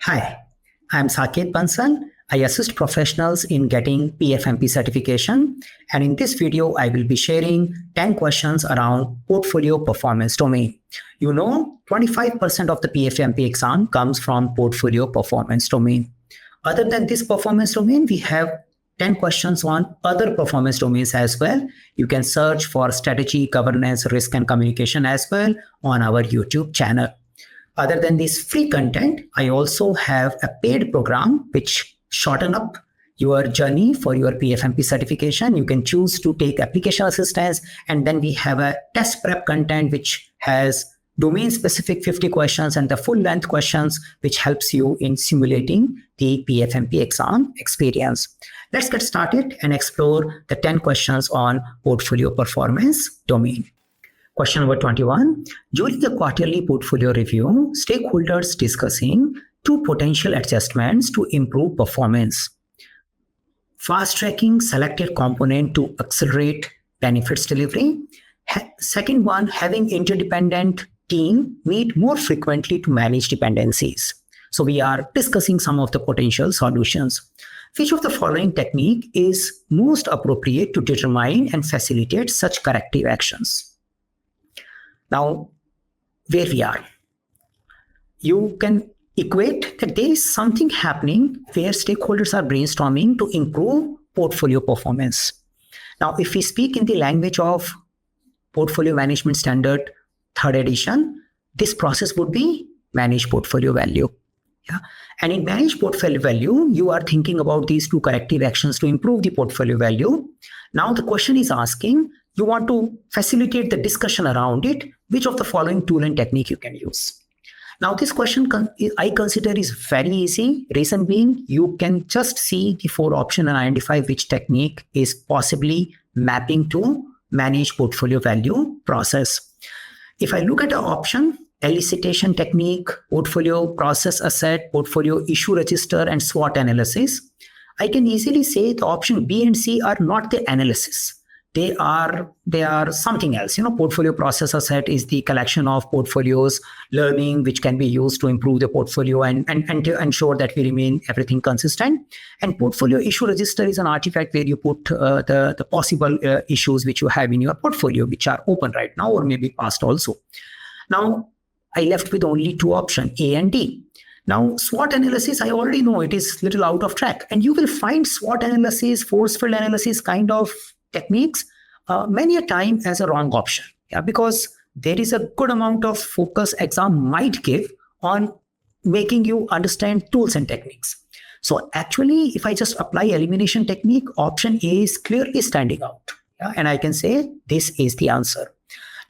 Hi, I'm Saket Bansal. I assist professionals in getting PfMP certification. And in this video, I will be sharing 10 questions around portfolio performance domain. 25% of the PfMP exam comes from portfolio performance domain. Other than this performance domain, we have 10 questions on other performance domains as well. You can search for strategy, governance, risk, and communication as well on our YouTube channel. Other than this free content, I also have a paid program which shorten up your journey for your PfMP certification. You can choose to take application assistance, and then we have a test prep content which has domain-specific 50 questions and the full-length questions which helps you in simulating the PfMP exam experience. Let's get started and explore the 10 questions on portfolio performance domain. Question number 21. During the quarterly portfolio review, stakeholders discussing two potential adjustments to improve performance. Fast-tracking selected component to accelerate benefits delivery. Second one, having interdependent team meet more frequently to manage dependencies. So we are discussing some of the potential solutions. Which of the following technique is most appropriate to determine and facilitate such corrective actions? Now, where we are, you can equate that there is something happening where stakeholders are brainstorming to improve portfolio performance. Now, if we speak in the language of Portfolio Management Standard 3rd edition, this process would be manage portfolio value. Yeah. And in manage portfolio value, you are thinking about these two corrective actions to improve the portfolio value. Now, the question is asking, you want to facilitate the discussion around it, which of the following tool and technique you can use? Now, this question I consider is very easy. Reason being, you can just see the 4 options and identify which technique is possibly mapping to manage portfolio value process. If I look at an option, elicitation technique, portfolio process asset, portfolio issue register, and SWOT analysis, I can easily say the option B and C are not the analysis. They are something else. Portfolio process asset is the collection of portfolios, learning which can be used to improve the portfolio and to ensure that we remain everything consistent. And portfolio issue register is an artifact where you put the possible issues which you have in your portfolio, which are open right now or maybe past also. Now, I left with only 2 options, A and D. Now, SWOT analysis, I already know it is little out of track. And you will find SWOT analysis, force field analysis kind of techniques many a time as a wrong option. Yeah, because there is a good amount of focus exam might give on making you understand tools and techniques. So actually, if I just apply elimination technique, option A is clearly standing out. Yeah, and I can say this is the answer.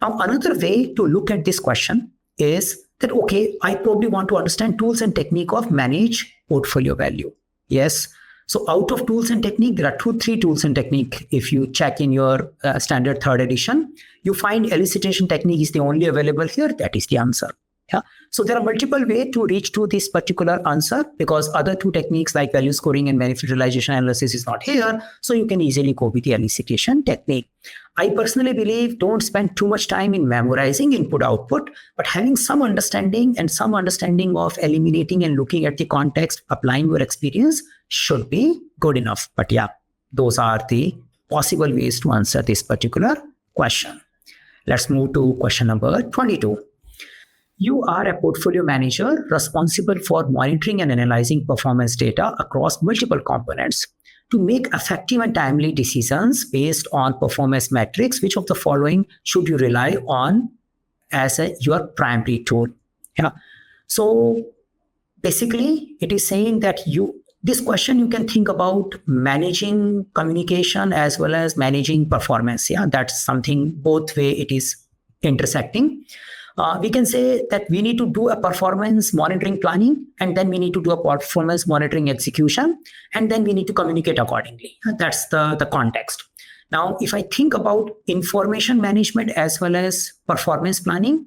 Now, another way to look at this question is that, okay, I probably want to understand tools and technique of manage portfolio value. Yes. So out of tools and technique, there are 2-3 tools and technique. If you check in your standard 3rd edition, you find elicitation technique is the only available here. That is the answer. Yeah. So there are multiple ways to reach to this particular answer because other 2 techniques like value scoring and benefit realization analysis is not here. So you can easily go with the elicitation technique. I personally believe don't spend too much time in memorizing input-output, but having some understanding of eliminating and looking at the context, applying your experience should be good enough. But yeah, those are the possible ways to answer this particular question. Let's move to question number 22. You are a portfolio manager responsible for monitoring and analyzing performance data across multiple components. To make effective and timely decisions based on performance metrics, which of the following should you rely on as your primary tool? Yeah. So basically, it is saying that this question you can think about managing communication as well as managing performance. Yeah, that's something both way it is intersecting. We can say that we need to do a performance monitoring planning, and then we need to do a performance monitoring execution, and then we need to communicate accordingly. That's the context. Now, if I think about information management as well as performance planning,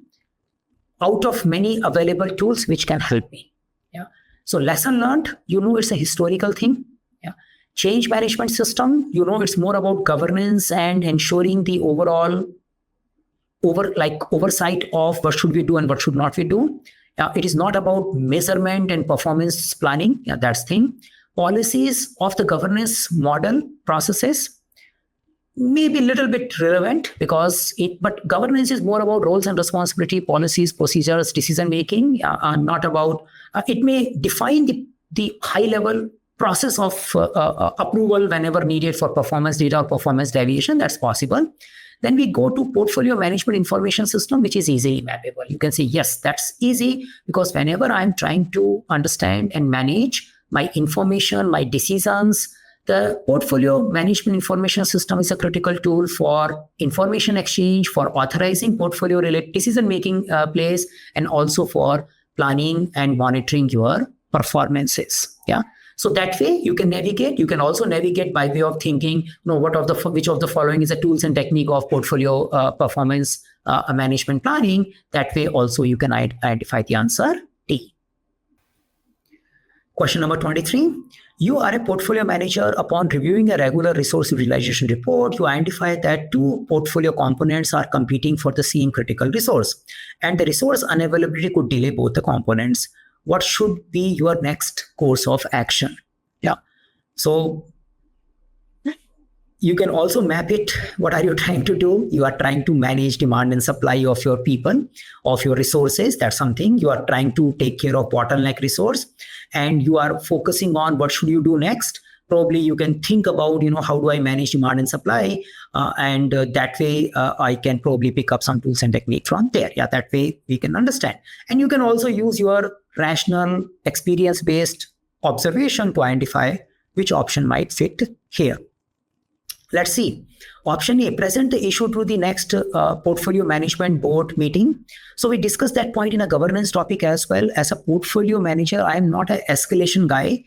out of many available tools which can help me. Yeah. So lesson learned, it's a historical thing. Yeah. Change management system, it's more about governance and ensuring the overall oversight of what should we do and what should not we do. It is not about measurement and performance planning. That's thing. Policies of the governance model processes may be a little bit relevant but governance is more about roles and responsibility, policies, procedures, decision making, not about, it may define the high level process of approval whenever needed for performance data or performance deviation. That's possible. Then we go to portfolio management information system, which is easily mappable. You can say, yes, that's easy, because whenever I'm trying to understand and manage my information, my decisions, the portfolio management information system is a critical tool for information exchange, for authorizing portfolio-related decision-making plays, and also for planning and monitoring your performances. Yeah. So that way you can navigate. You can also navigate by way of thinking, which of the following is a tools and technique of portfolio performance management planning. That way also you can identify the answer D. Question number 23. You are a portfolio manager. Upon reviewing a regular resource utilization report, you identify that two portfolio components are competing for the same critical resource, and the resource unavailability could delay both the components. What should be your next course of action? Yeah. So you can also map it. What are you trying to do? You are trying to manage demand and supply of your people, of your resources. That's something. You are trying to take care of bottleneck resource, and you are focusing on what should you do next. Probably you can think about, how do I manage demand and supply? And that way I can probably pick up some tools and technique from there. Yeah, that way we can understand. And you can also use your rational experience-based observation to identify which option might fit here. Let's see. Option A, present the issue to the next portfolio management board meeting. So we discussed that point in a governance topic as well. As a portfolio manager, I am not an escalation guy.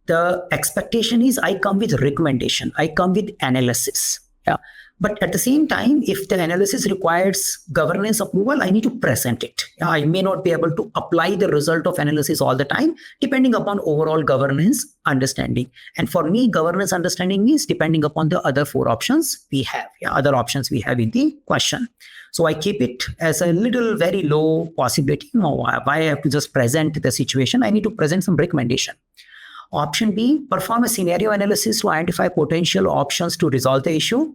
The expectation is I come with recommendation. I come with analysis. Yeah. But at the same time, if the analysis requires governance approval, I need to present it. I may not be able to apply the result of analysis all the time, depending upon overall governance understanding. And for me, governance understanding means depending upon the other four options we have, other options we have in the question. So I keep it as a very low possibility. Why I have to just present the situation? I need to present some recommendation. Option B, perform a scenario analysis to identify potential options to resolve the issue.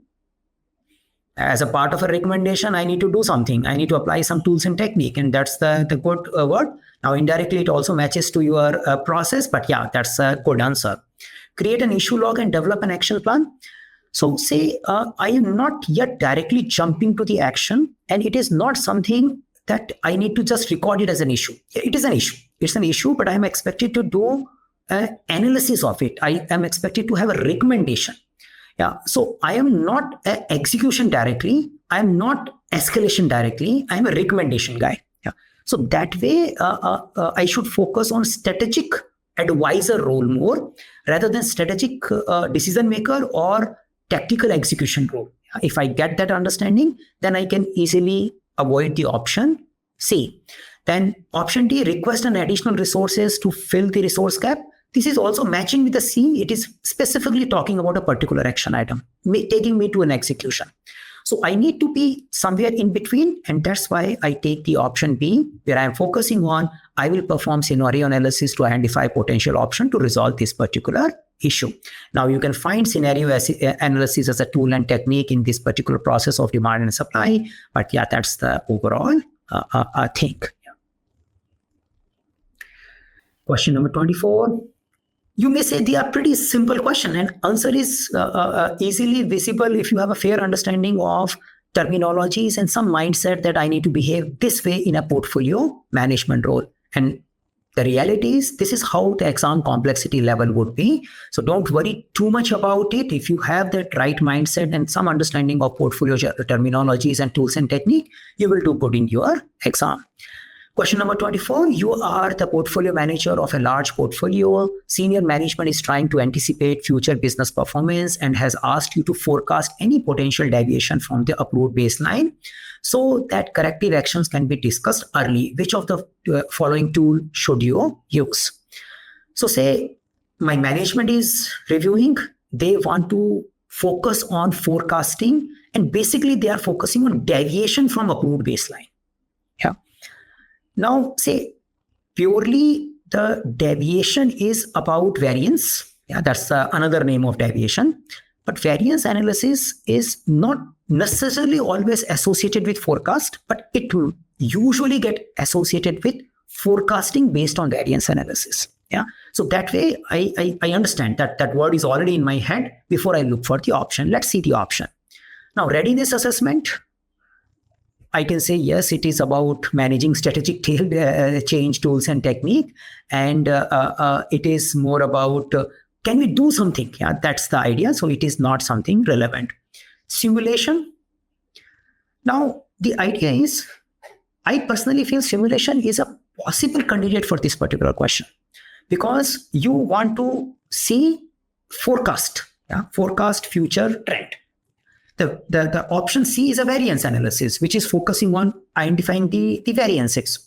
As a part of a recommendation, I need to do something. I need to apply some tools and technique, and that's the good word. Now, indirectly, it also matches to your process, but yeah, that's a good answer. Create an issue log and develop an action plan. So say I am not yet directly jumping to the action, and it is not something that I need to just record it as an issue. It is an issue. It's an issue, but I am expected to do analysis of it. I am expected to have a recommendation. Yeah. So I am not execution directly. I am not escalation directly. I am a recommendation guy. Yeah. So that way, I should focus on strategic advisor role more rather than strategic decision maker or tactical execution role. If I get that understanding, then I can easily avoid the option C. Then option D, request an additional resources to fill the resource gap. This is also matching with the C. It is specifically talking about a particular action item, taking me to an execution. So I need to be somewhere in between, and that's why I take the option B, where I am focusing on, I will perform scenario analysis to identify potential option to resolve this particular issue. Now you can find scenario analysis as a tool and technique in this particular process of demand and supply, but yeah, that's the overall thing. Yeah. Question number 24. You may say they are pretty simple question, and answer is easily visible if you have a fair understanding of terminologies and some mindset that I need to behave this way in a portfolio management role. And the reality is this is how the exam complexity level would be. So don't worry too much about it. If you have that right mindset and some understanding of portfolio terminologies and tools and technique, you will do good in your exam. Question number 24, you are the portfolio manager of a large portfolio. Senior management is trying to anticipate future business performance and has asked you to forecast any potential deviation from the approved baseline so that corrective actions can be discussed early. Which of the following tool should you use? So say my management is reviewing, they want to focus on forecasting, and basically they are focusing on deviation from approved baseline. Yeah. Now, say purely the deviation is about variance. Yeah, that's another name of deviation. But variance analysis is not necessarily always associated with forecast, but it will usually get associated with forecasting based on variance analysis. Yeah. So that way, I understand that word is already in my head before I look for the option. Let's see the option. Now, readiness assessment. I can say, yes, it is about managing strategic change tools and technique. And it is more about, can we do something? Yeah, that's the idea. So it is not something relevant. Simulation. Now, the idea is, I personally feel simulation is a possible candidate for this particular question, because you want to see forecast future trend. The option C is a variance analysis, which is focusing on identifying the variances.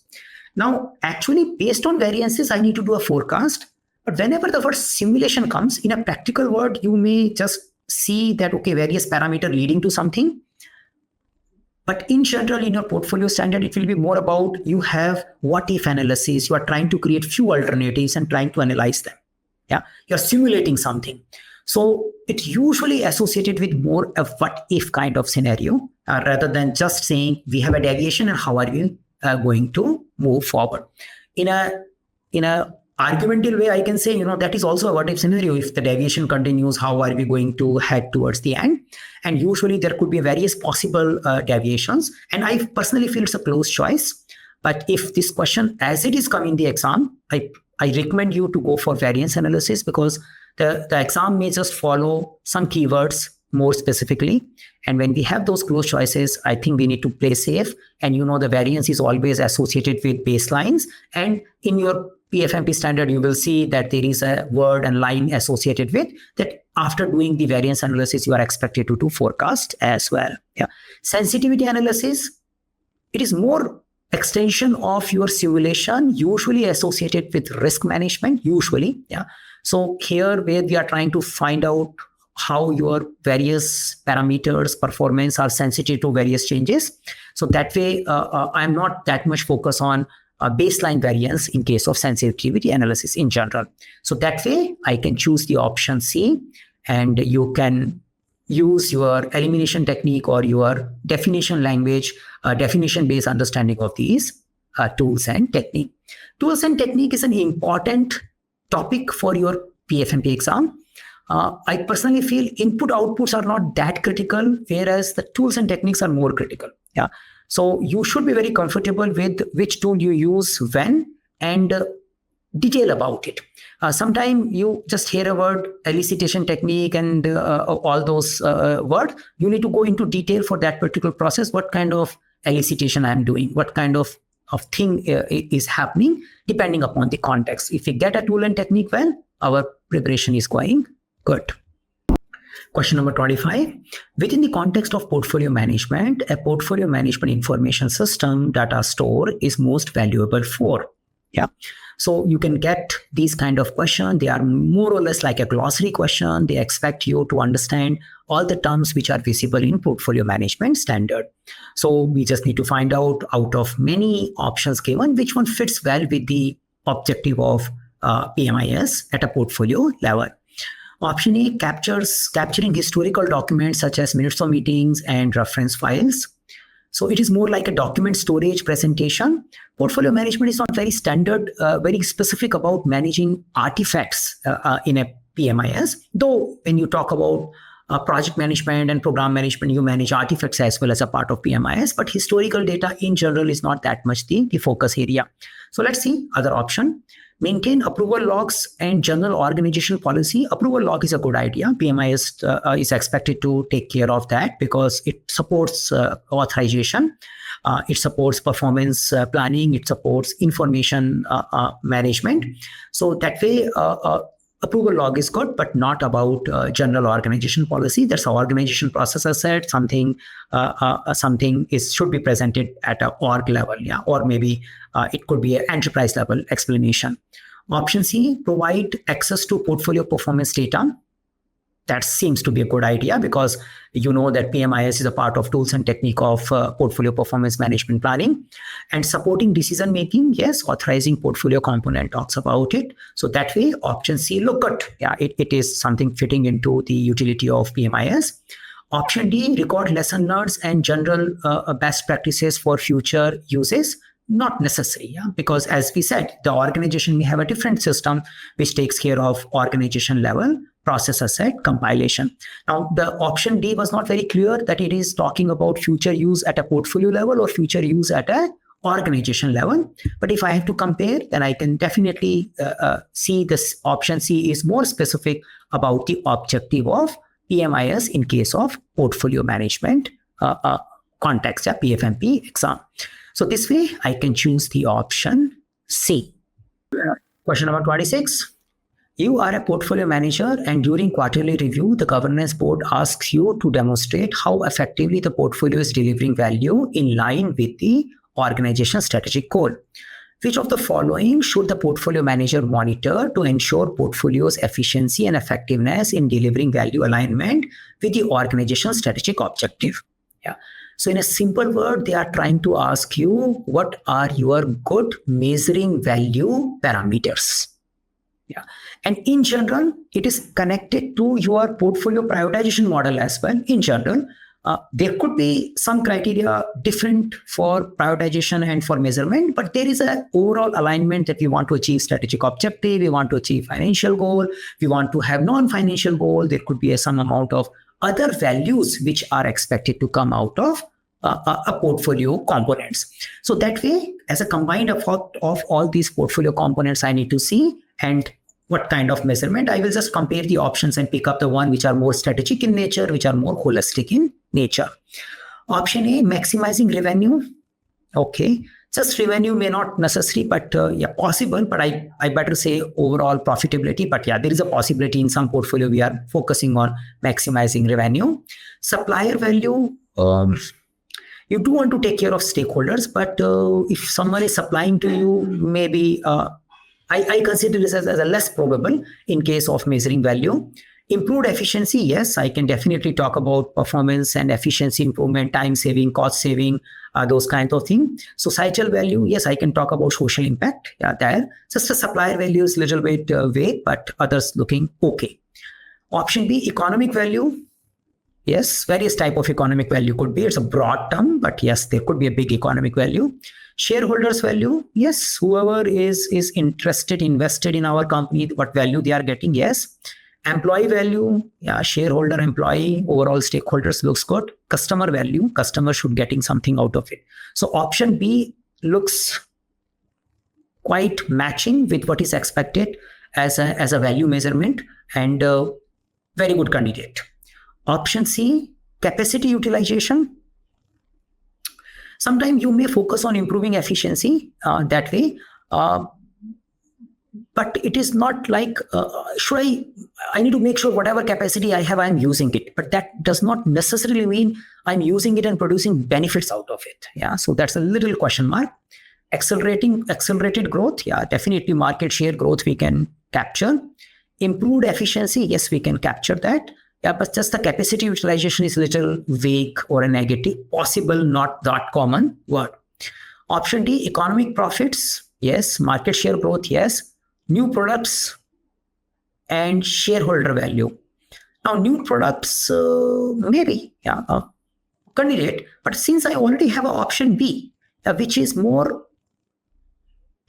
Now, actually, based on variances, I need to do a forecast. But whenever the word simulation comes, in a practical word, you may just see that, okay, various parameter leading to something. But in general, in your portfolio standard, it will be more about you have what if analysis. You are trying to create few alternatives and trying to analyze them. Yeah, you're simulating something. So it's usually associated with more a what if kind of scenario, rather than just saying we have a deviation and how are we going to move forward. In a argumental way, I can say, that is also a what if scenario. If the deviation continues, how are we going to head towards the end? And usually there could be various possible deviations. And I personally feel it's a close choice. But if this question, as it is coming in the exam, I recommend you to go for variance analysis, because the exam may just follow some keywords more specifically. And when we have those close choices, I think we need to play safe. And the variance is always associated with baselines. And in your PfMP standard, you will see that there is a word and line associated with that. After doing the variance analysis, you are expected to do forecast as well. Yeah. Sensitivity analysis, it is more extension of your simulation, usually associated with risk management, usually. Yeah. So here where we are trying to find out how your various parameters, performance are sensitive to various changes. So that way, I'm not that much focused on baseline variance in case of sensitivity analysis in general. So that way, I can choose the option C, and you can use your elimination technique or your definition language, definition-based understanding of these tools and technique. Tools and technique is an important topic for your PfMP exam. I personally feel input outputs are not that critical, whereas the tools and techniques are more critical. Yeah. So you should be very comfortable with which tool you use when, and detail about it. Sometimes you just hear a word, elicitation technique, and all those words. You need to go into detail for that particular process. What kind of elicitation I'm doing? What kind of thing is happening, depending upon the context. If we get a tool and technique well, our preparation is going good. Question number 25. Within the context of portfolio management, a portfolio management information system data store is most valuable for. Yeah. So you can get these kind of questions. They are more or less like a glossary question. They expect you to understand all the terms which are visible in portfolio management standard. So we just need to find out of many options given, which one fits well with the objective of PMIS at a portfolio level. Option A capturing historical documents such as minutes of meetings and reference files. So it is more like a document storage presentation. Portfolio management is not very standard, very specific about managing artifacts in a PMIS. Though when you talk about project management and program management, you manage artifacts as well as a part of PMIS. But historical data in general is not that much the focus area. So let's see other option. Maintain approval logs and general organizational policy. Approval log is a good idea. PMIS is expected to take care of that because it supports authorization. It supports performance planning. It supports information management. So that way, approval log is good, but not about general organization policy. That's how organization process has said something should be presented at an org level, yeah, or maybe it could be an enterprise level explanation. Option C, provide access to portfolio performance data. that seems to be a good idea, because you know that PMIS is a part of tools and technique of portfolio performance management planning. And supporting decision making, yes, authorizing portfolio component talks about it. So that way, option C, look good. Yeah, it is something fitting into the utility of PMIS. Option D, record lesson learned and general best practices for future uses. Not necessary, yeah, because as we said, the organization may have a different system which takes care of organization level process asset compilation. Now, the option D was not very clear that it is talking about future use at a portfolio level or future use at a organization level. But if I have to compare, then I can definitely see this option C is more specific about the objective of PMIS in case of portfolio management context, yeah, PfMP exam. So this way, I can choose the option C. Question number 26. You are a portfolio manager, and during quarterly review, the governance board asks you to demonstrate how effectively the portfolio is delivering value in line with the organization's strategic goal. Which of the following should the portfolio manager monitor to ensure portfolio's efficiency and effectiveness in delivering value alignment with the organization's strategic objective? Yeah. So in a simple word, they are trying to ask you, what are your good measuring value parameters? Yeah. And in general, it is connected to your portfolio prioritization model as well. In general, there could be some criteria different for prioritization and for measurement, but there is an overall alignment that we want to achieve strategic objective, we want to achieve financial goal, we want to have non-financial goal. There could be some amount of other values which are expected to come out of a portfolio components. So that way, as a combined effect of all these portfolio components, I need to see and what kind of measurement. I will just compare the options and pick up the one which are more strategic in nature, which are more holistic in nature. Option A, maximizing revenue. Okay, just revenue may not necessary, but yeah, possible. But I better say overall profitability. But yeah, there is a possibility in some portfolio we are focusing on maximizing revenue. Supplier value. You do want to take care of stakeholders, but if someone is supplying to you, maybe I consider this as a less probable in case of measuring value. Improved efficiency, yes, I can definitely talk about performance and efficiency improvement, time saving, cost saving, those kinds of things. Societal value, yes, I can talk about social impact. Yeah, there. Just the supplier value is a little bit vague, but others looking okay. Option B, economic value. Yes, various type of economic value could be. It's a broad term, but yes, there could be a big economic value. Shareholders value, yes, whoever is interested, invested in our company, what value they are getting, yes. Employee value, yeah, shareholder, employee, overall stakeholders looks good. Customer value, customer should getting something out of it. So option B looks quite matching with what is expected as a value measurement, and very good candidate. Option C, capacity utilization. Sometimes you may focus on improving efficiency that way, but it is not like, I need to make sure whatever capacity I have, I'm using it. But that does not necessarily mean I'm using it and producing benefits out of it. Yeah, so that's a little question mark. Accelerated growth, yeah, definitely market share growth we can capture. Improved efficiency, yes, we can capture that. Yeah, but just the capacity utilization is a little vague or a negative, possible, not that common word. Option D, economic profits, yes. Market share growth, yes. New products and shareholder value. Now, new products, maybe, yeah, candidate. But since I already have an option B, which is more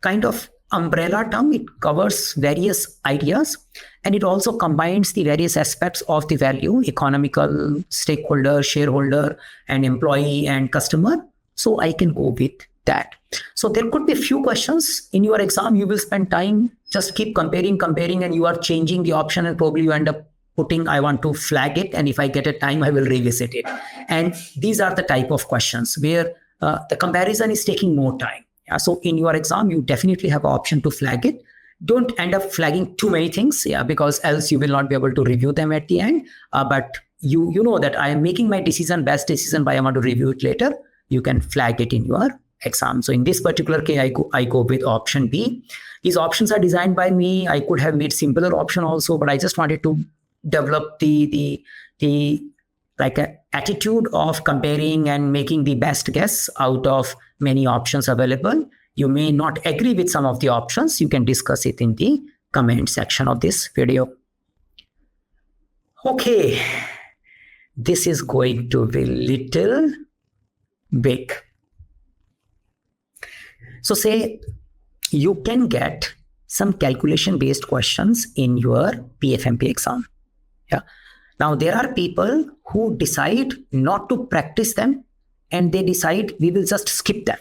kind of umbrella term, it covers various ideas, and it also combines the various aspects of the value: economical, stakeholder, shareholder, and employee and customer. So I can go with that. So there could be a few questions in your exam. You will spend time just keep comparing, and you are changing the option, and probably you end up putting, I want to flag it, and if I get a time, I will revisit it. And these are the type of questions where the comparison is taking more time. So in your exam, you definitely have an option to flag it. Don't end up flagging too many things, yeah, because else you will not be able to review them at the end. But you know that I am making my decision, best decision, but I want to review it later. You can flag it in your exam. So in this particular case, I go with option B. These options are designed by me. I could have made simpler option also, but I just wanted to develop the like a attitude of comparing and making the best guess out of many options available. You may not agree with some of the options. You can discuss it in the comment section of this video. Okay, this is going to be little big. So say you can get some calculation based questions in your PfMP exam. Yeah. Now there are people who decide not to practice them and they decide we will just skip them.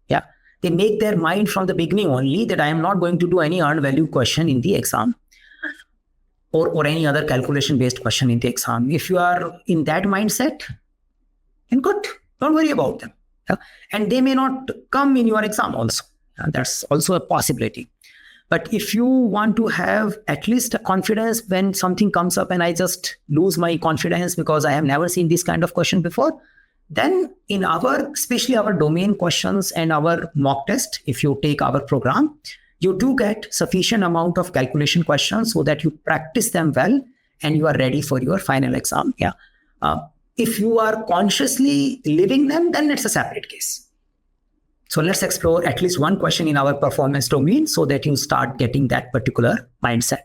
Yeah. They make their mind from the beginning only that I am not going to do any earned value question in the exam or any other calculation based question in the exam. If you are in that mindset, then good, don't worry about them. Yeah? And they may not come in your exam also. That's also a possibility. But if you want to have at least a confidence when something comes up and I just lose my confidence because I have never seen this kind of question before, then in especially our domain questions and our mock test, if you take our program, you do get sufficient amount of calculation questions so that you practice them well and you are ready for your final exam. Yeah. If you are consciously living them, then it's a separate case. So let's explore at least one question in our performance domain so that you start getting that particular mindset.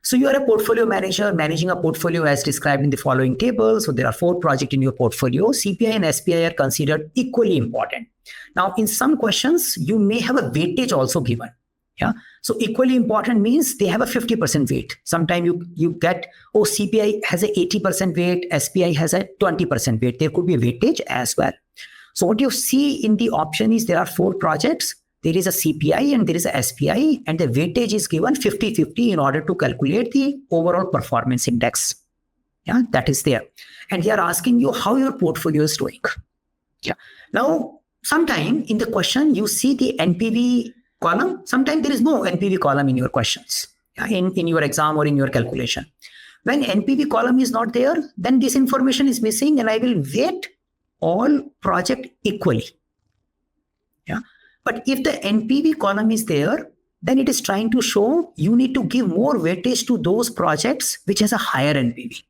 So you are a portfolio manager managing a portfolio as described in the following table. So there are 4 projects in your portfolio. CPI and SPI are considered equally important. Now, in some questions, you may have a weightage also given. Yeah. So equally important means they have a 50% weight. Sometimes you get, CPI has a 80% weight, SPI has a 20% weight. There could be a weightage as well. So what you see in the option is there are 4 projects. There is a CPI and there is a SPI, and the weightage is given 50-50 in order to calculate the overall performance index. Yeah, that is there. And they are asking you how your portfolio is doing. Yeah. Now, sometime in the question, you see the NPV column. Sometimes there is no NPV column in your questions, in your exam or in your calculation. When NPV column is not there, then this information is missing and I will weight all project equally. Yeah. But if the NPV column is there, then it is trying to show you need to give more weightage to those projects which has a higher NPV.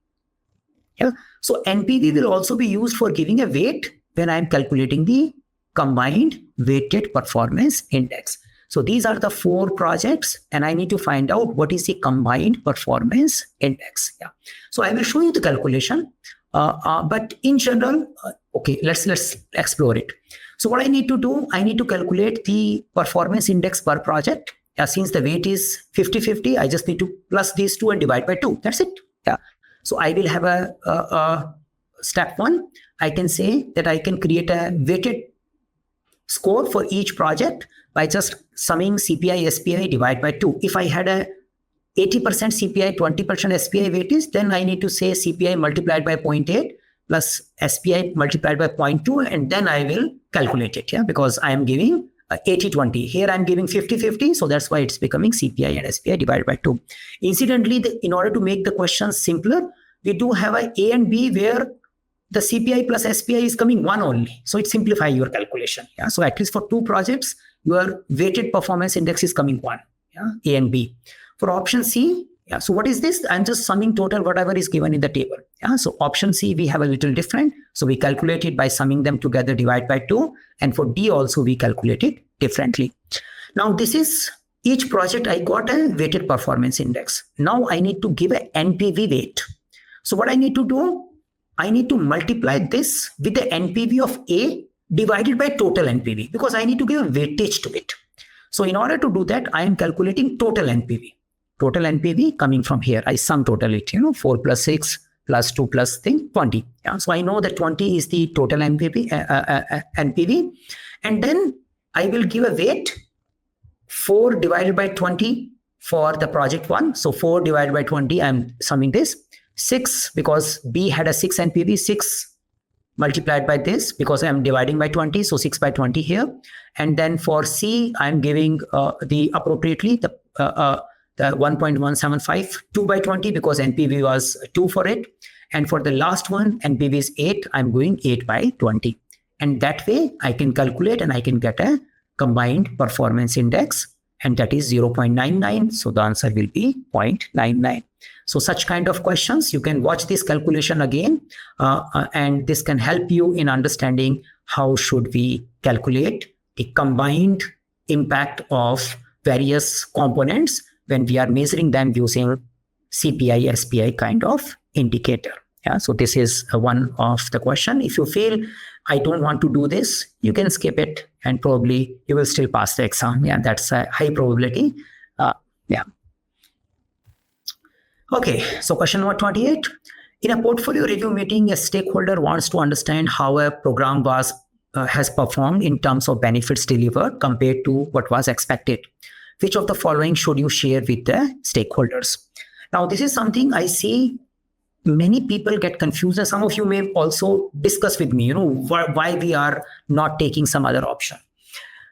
Yeah. So NPV will also be used for giving a weight when I am calculating the combined weighted performance index. So these are the 4 projects and I need to find out what is the combined performance index. Yeah. So I will show you the calculation. But in general, okay, let's explore it. So what I need to do, I need to calculate the performance index per project. Since the weight is 50-50, I just need to plus these 2 and divide by 2. That's it. Yeah. So I will have a step 1. I can say that I can create a weighted score for each project by just summing CPI, SPI divide by 2. If I had a 80% CPI, 20% SPI weightage, then I need to say CPI multiplied by 0.8 plus SPI multiplied by 0.2, and then I will calculate it. Yeah, because I am giving 80-20. Here I am giving 50-50, so that's why it's becoming CPI and SPI divided by 2. Incidentally, in order to make the question simpler, we do have A and B where the CPI plus SPI is coming 1 only. So it simplifies your calculation. Yeah, so at least for 2 projects, your weighted performance index is coming 1. Yeah, A and B. For option C, yeah, so what is this? I'm just summing total whatever is given in the table. Yeah, so option C, we have a little different. So we calculate it by summing them together, divide by 2. And for D also, we calculate it differently. Now, this is each project I got a weighted performance index. Now I need to give an NPV weight. So what I need to do, I need to multiply this with the NPV of A divided by total NPV because I need to give a weightage to it. So in order to do that, I am calculating total NPV. Total NPV coming from here. I sum total it, 4 plus 6 plus 2 plus 20. Yeah? So I know that 20 is the total NPV. And then I will give a weight 4 divided by 20 for the project 1. So 4 divided by 20, I'm summing this. 6 because B had a 6 NPV, 6 multiplied by this because I'm dividing by 20. So 6 by 20 here. And then for C, I'm giving the 1.175, 2 by 20 because NPV was 2 for it. And for the last one, NPV is 8. I'm going 8 by 20. And that way I can calculate and I can get a combined performance index, and that is 0.99. So the answer will be 0.99. So such kind of questions, you can watch this calculation again, and this can help you in understanding how should we calculate the combined impact of various components when we are measuring them using CPI, SPI kind of indicator. Yeah, so this is one of the question. If you feel I don't want to do this, you can skip it and probably you will still pass the exam. Yeah, that's a high probability. Yeah. Okay, so question number 28. In a portfolio review meeting, a stakeholder wants to understand how a program has performed in terms of benefits delivered compared to what was expected. Which of the following should you share with the stakeholders? Now, this is something I see many people get confused, and some of you may also discuss with me, why we are not taking some other option.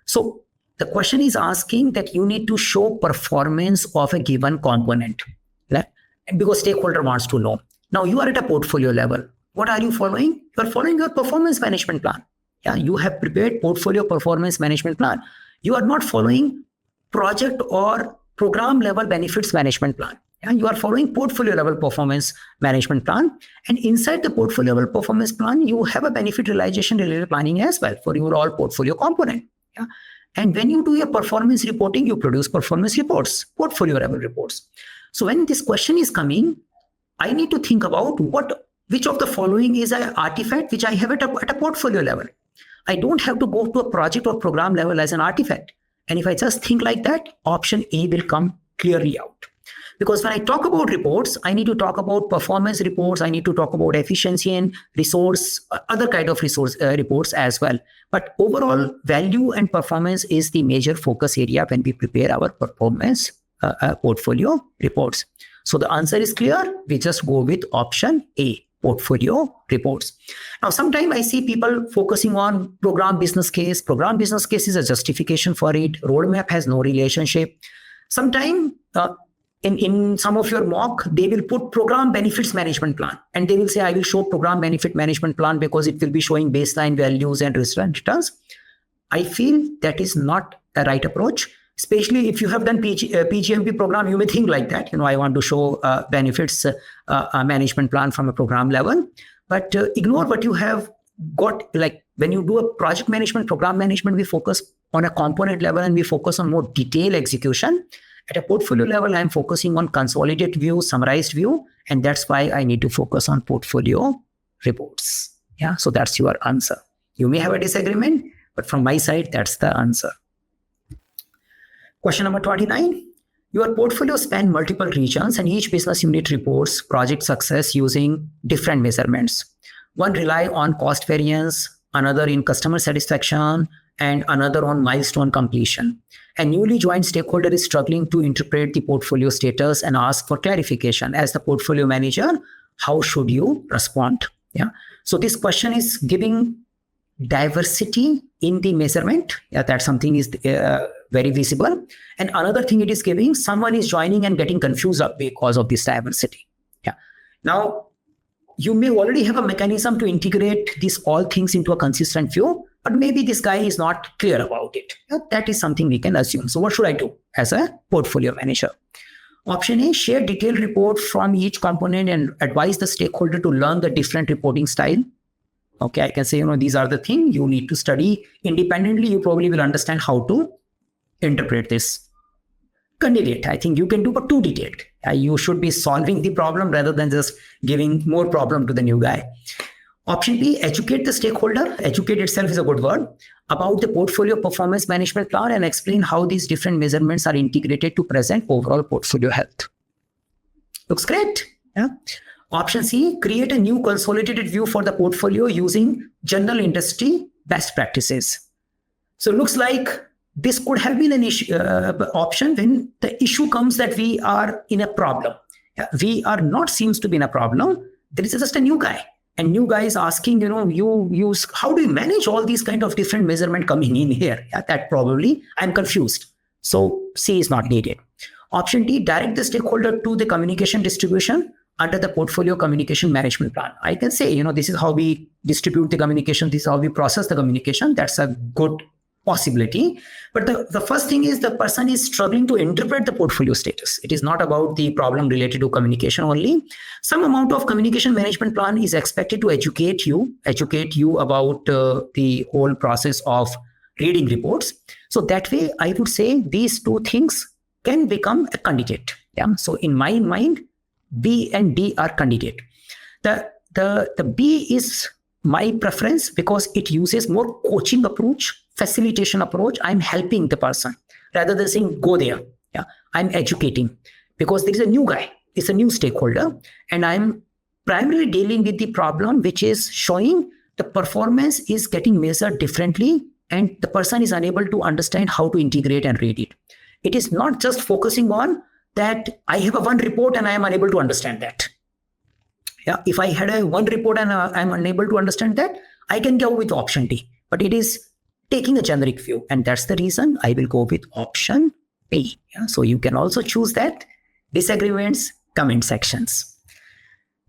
So the question is asking that you need to show performance of a given component, right? Because stakeholder wants to know. Now you are at a portfolio level. What are you following? You are following your performance management plan. Yeah, you have prepared portfolio performance management plan. You are not following project or program level benefits management plan. Yeah, you are following portfolio level performance management plan. And inside the portfolio level performance plan, you have a benefit realization related planning as well for your all portfolio component. Yeah. And when you do your performance reporting, you produce performance reports, portfolio level reports. So when this question is coming, I need to think about which of the following is an artifact which I have at a portfolio level. I don't have to go to a project or program level as an artifact. And if I just think like that, option A will come clearly out. Because when I talk about reports, I need to talk about performance reports. I need to talk about efficiency and resource, other kind of resource reports as well. But overall, value and performance is the major focus area when we prepare our performance portfolio reports. So the answer is clear. We just go with option A, portfolio reports. Now, sometimes I see people focusing on program business case. Program business case is a justification for it. Roadmap has no relationship. Sometimes in some of your mock, they will put program benefits management plan. And they will say, I will show program benefit management plan because it will be showing baseline values and returns. I feel that is not a right approach. Especially if you have done PGMP program, you may think like that. I want to show benefits management plan from a program level. But ignore what you have got. Like when you do a project management, program management, we focus on a component level and we focus on more detailed execution. At a portfolio level, I'm focusing on consolidated view, summarized view, and that's why I need to focus on portfolio reports. Yeah, so that's your answer. You may have a disagreement, but from my side, that's the answer. Question number 29. Your portfolio span multiple regions and each business unit reports project success using different measurements. One rely on cost variance, another in customer satisfaction, and another on milestone completion. A newly joined stakeholder is struggling to interpret the portfolio status and ask for clarification. As the portfolio manager, how should you respond? Yeah. So this question is giving diversity in the measurement. Yeah, that something is very visible. And another thing it is giving, someone is joining and getting confused because of this diversity. Yeah. Now, you may already have a mechanism to integrate these all things into a consistent view, but maybe this guy is not clear about it. Yeah, that is something we can assume. So what should I do as a portfolio manager? Option A, share detailed report from each component and advise the stakeholder to learn the different reporting style. Okay, I can say, these are the things you need to study independently. You probably will understand how to interpret this. Candidate, I think you can do, but too detailed. You should be solving the problem rather than just giving more problem to the new guy. Option B, educate the stakeholder. Educate itself is a good word about the portfolio performance management plan and explain how these different measurements are integrated to present overall portfolio health. Looks great. Yeah. Option C, create a new consolidated view for the portfolio using general industry best practices. So it looks like this could have been an issue, option when the issue comes that we are in a problem. We are not seems to be in a problem. There is just a new guy. And new guy is asking, how do you manage all these kind of different measurement coming in here? Yeah, that probably I'm confused. So C is not needed. Option D, direct the stakeholder to the communication distribution under the portfolio communication management plan. I can say, this is how we distribute the communication. This is how we process the communication. That's a good possibility. But the first thing is the person is struggling to interpret the portfolio status. It is not about the problem related to communication only. Some amount of communication management plan is expected to educate you about the whole process of reading reports. So that way, I would say these two things can become a candidate. Yeah. So in my mind, B and D are candidate. The B is my preference because it uses more coaching approach, facilitation approach. I'm helping the person rather than saying go there. Yeah, I'm educating because there is a new guy, it's a new stakeholder, and I'm primarily dealing with the problem which is showing the performance is getting measured differently and the person is unable to understand how to integrate and read it. It is not just focusing on that I have a one report and I am unable to understand that. Yeah, if I had a one report and I'm unable to understand that, I can go with option D. But it is taking a generic view, and that's the reason I will go with option B. Yeah, so you can also choose that. Disagreements, comment sections.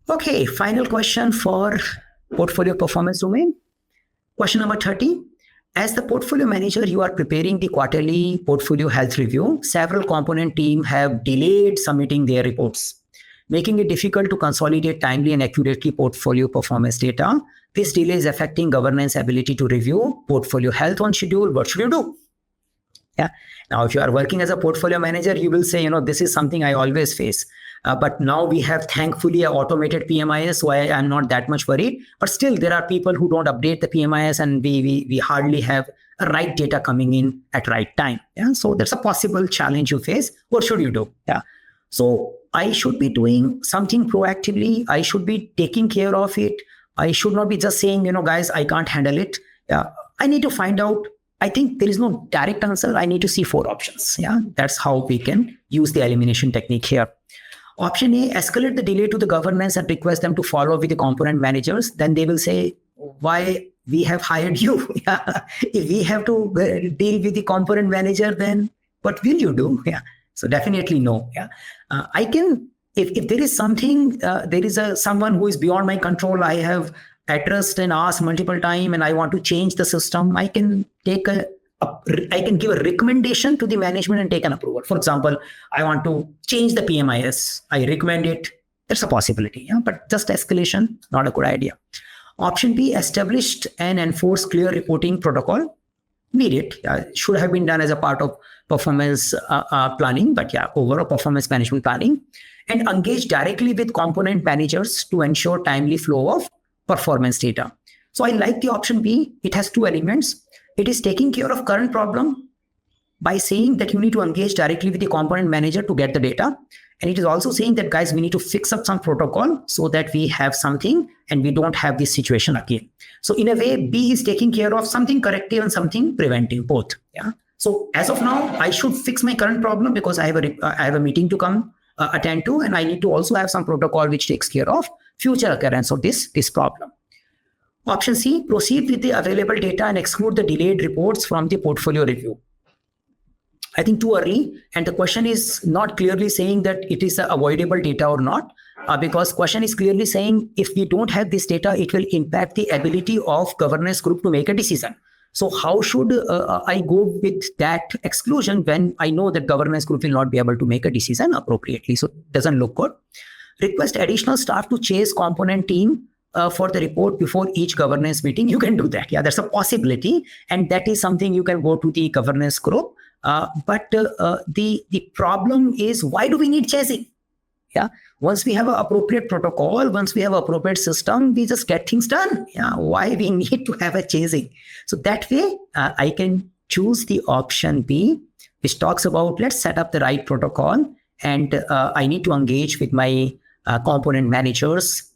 Okay, final question for portfolio performance domain. Question number 30. As the portfolio manager, you are preparing the quarterly portfolio health review. Several component teams have delayed submitting their reports, making it difficult to consolidate timely and accurately portfolio performance data. This delay is affecting governance ability to review portfolio health on schedule. What should you do? Yeah. Now, if you are working as a portfolio manager, you will say, this is something I always face. But now we have thankfully an automated PMIS, so I'm not that much worried. But still, there are people who don't update the PMIS, and we hardly have right data coming in at right time. Yeah. So there's a possible challenge you face. What should you do? Yeah. So I should be doing something proactively. I should be taking care of it. I should not be just saying, guys, I can't handle it. Yeah. I need to find out. I think there is no direct answer. I need to see 4 options. Yeah. That's how we can use the elimination technique here. Option A, escalate the delay to the governance and request them to follow with the component managers. Then they will say, why we have hired you? Yeah. If we have to deal with the component manager, then what will you do? Yeah. So definitely no. Yeah. I can, if there is something, there is someone who is beyond my control, I have addressed and asked multiple times and I want to change the system, I can take I can give a recommendation to the management and take an approval. For example, I want to change the PMIS. I recommend it. There's a possibility, yeah? But just escalation, not a good idea. Option B, established and enforced clear reporting protocol. Need it. Should have been done as a part of performance planning, but yeah, overall performance management planning. And engage directly with component managers to ensure timely flow of performance data. So I like the option B. It has 2 elements. It is taking care of current problem by saying that you need to engage directly with the component manager to get the data. And it is also saying that, guys, we need to fix up some protocol so that we have something and we don't have this situation again. So in a way, B is taking care of something corrective and something preventive, both. Yeah. So as of now, I should fix my current problem because I have a meeting to come attend to, and I need to also have some protocol which takes care of future occurrence of this problem. Option C, proceed with the available data and exclude the delayed reports from the portfolio review. I think too early, and the question is not clearly saying that it is avoidable data or not, because question is clearly saying if we don't have this data, it will impact the ability of governance group to make a decision. So how should I go with that exclusion when I know that governance group will not be able to make a decision appropriately? So it doesn't look good. Request additional staff to chase component team for the report before each governance meeting. You can do that. Yeah, that's a possibility. And that is something you can go to the governance group. But the problem is, why do we need chasing? Yeah, once we have an appropriate protocol, once we have an appropriate system, we just get things done. Yeah, why we need to have a chasing? So that way, I can choose the option B, which talks about let's set up the right protocol, and I need to engage with my component managers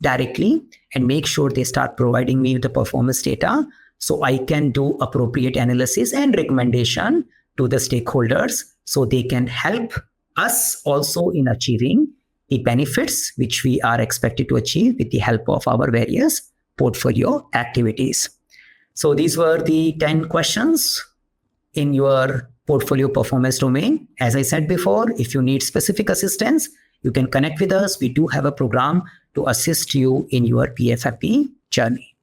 directly and make sure they start providing me with the performance data so I can do appropriate analysis and recommendation to the stakeholders so they can help us also in achieving the benefits which we are expected to achieve with the help of our various portfolio activities. So these were the 10 questions in your portfolio performance domain. As I said before, if you need specific assistance, you can connect with us. We do have a program to assist you in your PfMP journey.